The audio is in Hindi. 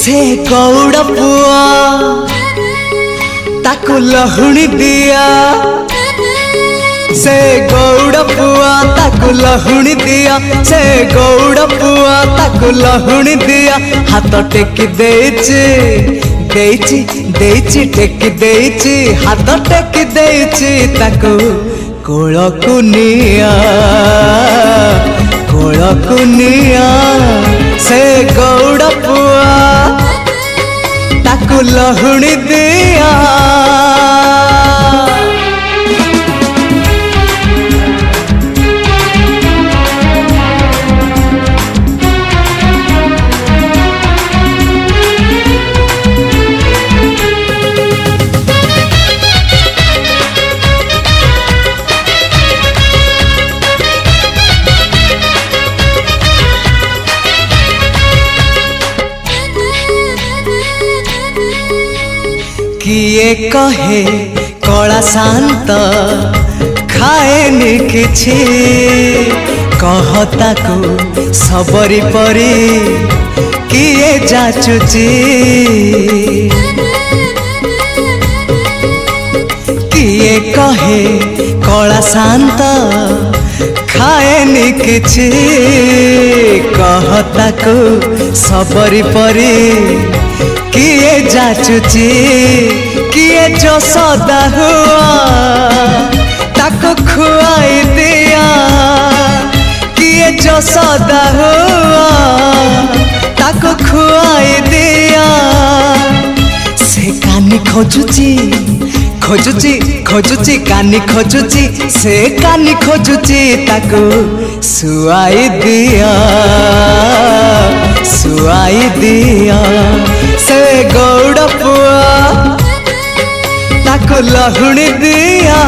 से गौड़ पुआ ताकू लहुणी दिया से गौड़ पुआ ताकू लहुणी दिया से गौड़ पुआ ताकू लहुणी दिया हाथ टेकी देइची टेकी देइची हाथ टेकी देइची ताकू कोलकु निया से गौड़ पुआ ताकू लहुणी दिया। किए कहे कला शांत खाएनि किछि कहता को सबरी परी किए जाचुची किए कहे कला शांत खाएनि किछि कहता को सबरी परी किए जाचुची किए जो सदा हुआ ताको खुआई दिया किए जो सदा हुआ ताको खुआई दिया से कानी खोजुची कानी खोजुची से कानी खोजुची ताको सुआई दिया से गौड़ पुआ ताको लहुणी दिया।